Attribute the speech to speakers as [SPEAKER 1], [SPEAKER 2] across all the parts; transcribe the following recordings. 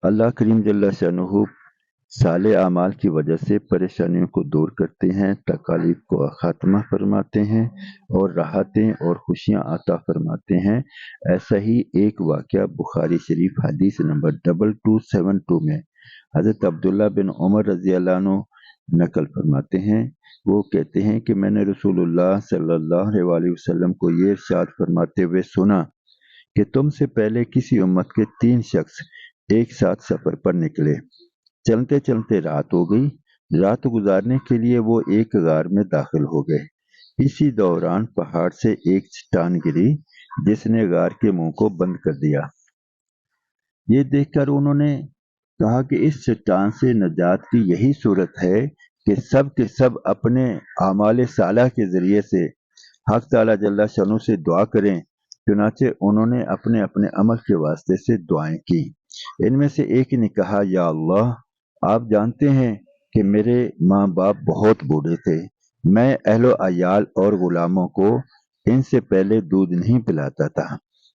[SPEAKER 1] अल्लाह करीम जल्ल शानुहू साले अमाल की वजह से परेशानियों को दूर करते हैं, तकालीफ को खात्मा फरमाते हैं और राहतें और खुशियाँ अता फरमाते हैं। ऐसा ही एक वाक़या बुखारी शरीफ हदीस नंबर 2272 में हज़रत अब्दुल्ला बिन उमर रज़ी अल्लाह अन्हु नकल फरमाते हैं। वो कहते हैं कि मैंने रसूलुल्लाह सल्लल्लाहु अलैहि वसल्लम को ये इरशाद फरमाते हुए सुना कि तुमसे पहले किसी उम्मत के 3 शख्स एक साथ सफ़र पर निकले। चलते चलते रात हो गई। रात गुजारने के लिए वो एक गार में दाखिल हो गए। इसी दौरान पहाड़ से एक चट्टान गिरी जिसने गार के मुंह को बंद कर दिया। ये देखकर उन्होंने कहा कि इस चट्टान से नजात की यही सूरत है कि सब के सब अपने आमाल साला के जरिए से हक ताला जल्ला शनु से दुआ करें। चुनाचे उन्होंने अपने अपने अमल के वास्ते से दुआएं की। इनमें से एक ने कहा, या अल्लाह, आप जानते हैं कि मेरे माँ बाप बहुत बूढ़े थे। मैं अहलो अयाल और गुलामों को इनसे पहले दूध नहीं पिलाता था।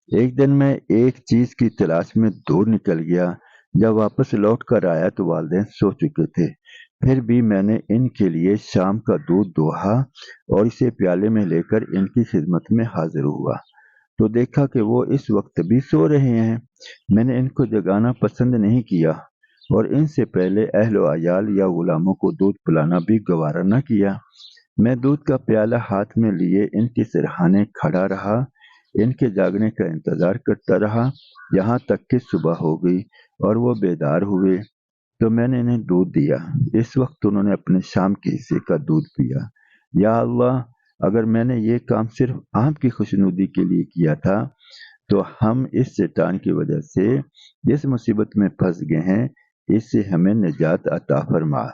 [SPEAKER 1] एक दिन मैं एक चीज की तलाश में दूर निकल गया। जब वापस लौट कर आया तो वालिदैन सो चुके थे। फिर भी मैंने इनके लिए शाम का दूध दोहा और इसे प्याले में लेकर इनकी खिदमत में हाजिर हुआ तो देखा कि वो इस वक्त भी सो रहे हैं। मैंने इनको जगाना पसंद नहीं किया और इनसे पहले अहल अयाल या गुलामों को दूध पिलाना भी गवारा न किया। मैं दूध का प्याला हाथ में लिए इनके सिरहाने खड़ा रहा। इनके जागने का इंतजार करता रहा यहाँ तक कि सुबह हो गई और वो बेदार हुए तो मैंने इन्हें दूध दिया। इस वक्त उन्होंने अपने शाम के हिस्से का दूध पिया। या अल्लाह, अगर मैंने ये काम सिर्फ आपकी खुशनुदी के लिए किया था तो हम इस शैतान की वजह से जिस मुसीबत में फंस गए हैं इससे हमें निजात अता फरमा।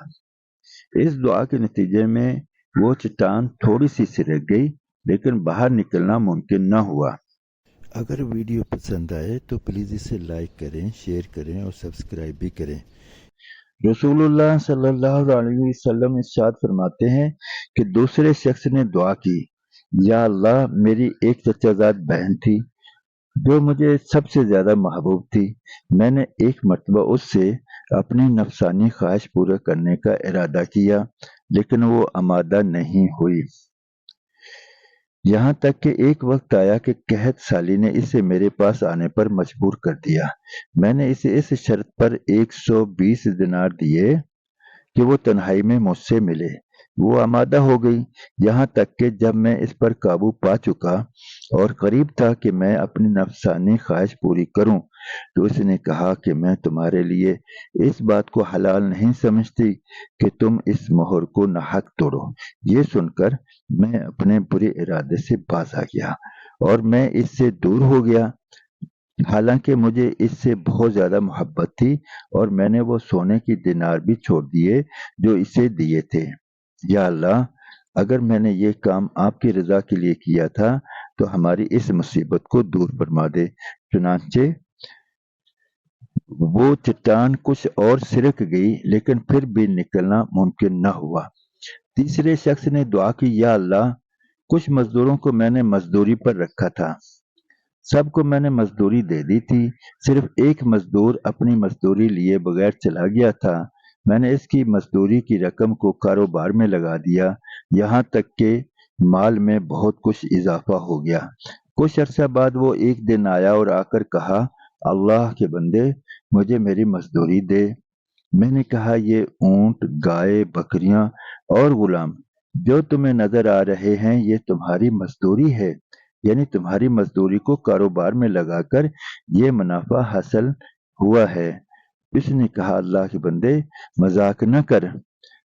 [SPEAKER 1] इस दुआ के नतीजे में वो चट्टान थोड़ी सी सिरक गई लेकिन बाहर निकलना मुमकिन न हुआ।
[SPEAKER 2] अगर वीडियो पसंद आए तो प्लीज़ इसे लाइक करें, शेयर करें और सब्सक्राइब भी करें।
[SPEAKER 1] रसूलुल्लाह सल्लल्लाहु अलैहि वसल्लम इरशाद फरमाते हैं कि दूसरे शख्स ने दुआ की, या अल्लाह, मेरी एक चचाजाद बहन थी जो मुझे सबसे ज्यादा महबूब थी। मैंने एक मर्तबा उससे अपनी नफसानी ख्वाहिश पूरा करने का इरादा किया लेकिन वो आमादा नहीं हुई। यहाँ तक कि एक वक्त आया कि कहत साली ने इसे मेरे पास आने पर मजबूर कर दिया। मैंने इसे इस शर्त पर 120 दिनार दिए कि वो तन्हाई में मुझसे मिले। वो आमादा हो गई। यहाँ तक कि जब मैं इस पर काबू पा चुका और करीब था कि मैं अपनी नफसानी ख्वाहिश पूरी करूं तो उसने कहा कि मैं तुम्हारे लिए इस बात को हलाल नहीं समझती कि तुम इस मोहर को नाहक तोड़ो। ये सुनकर मैं अपने बुरे इरादे से बाज आ गया और मैं इससे दूर हो गया। हालांकि मुझे इससे बहुत ज्यादा मोहब्बत थी और मैंने वो सोने की दिनार भी छोड़ दिए जो इसे दिए थे। या अल्लाह, अगर मैंने ये काम आपकी रजा के लिए किया था तो हमारी इस मुसीबत को दूर फरमा दे। चुनांचे वो चट्टान कुछ और सिरक गई लेकिन फिर भी निकलना मुमकिन न हुआ। तीसरे शख्स ने दुआ की, या अल्लाह, कुछ मजदूरों को मैंने मजदूरी पर रखा था। सबको मैंने मजदूरी दे दी थी। सिर्फ एक मजदूर अपनी मजदूरी लिए बगैर चला गया था। मैंने इसकी मजदूरी की रकम को कारोबार में लगा दिया। यहाँ तक कि माल में बहुत कुछ इजाफा हो गया। कुछ अरसा बाद वो एक दिन आया और आकर कहा, अल्लाह के बंदे, मुझे मेरी मजदूरी दे। मैंने कहा, ये ऊंट, गाय, बकरियां और गुलाम जो तुम्हें नजर आ रहे हैं ये तुम्हारी मजदूरी है, यानी तुम्हारी मजदूरी को कारोबार में लगाकर ये मुनाफा हासिल हुआ है। इसने कहा, अल्लाह के बंदे, मजाक न कर।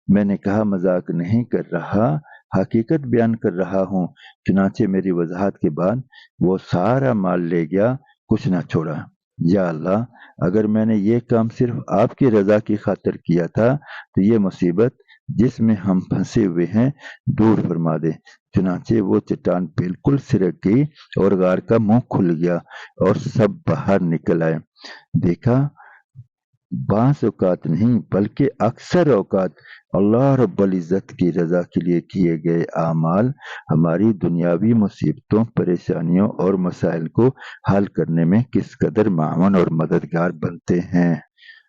[SPEAKER 1] मैंने कहा, मजाक नहीं कर रहा, हकीकत बयान कर रहा हूँ। चुनाचे मेरी वजाहत के बाद वो सारा माल ले गया, कुछ ना छोड़ा। या अल्लाह, अगर मैंने ये काम सिर्फ आपकी रजा की खातिर किया था तो ये मुसीबत जिसमें हम फंसे हुए हैं दूर फरमा दे। चुनाचे वो चट्टान बिल्कुल सिरक गई और गार का मुंह खुल गया और सब बाहर निकल आए। देखा, बास औकात नहीं बल्कि अक्सर औकात अल्लाह रब्बुल इज़्ज़त की रजा के लिए किए गए आमाल हमारी दुनियावी मुसीबतों, परेशानियों और मसाइल को हल करने में किस कदर मावन और मददगार बनते हैं।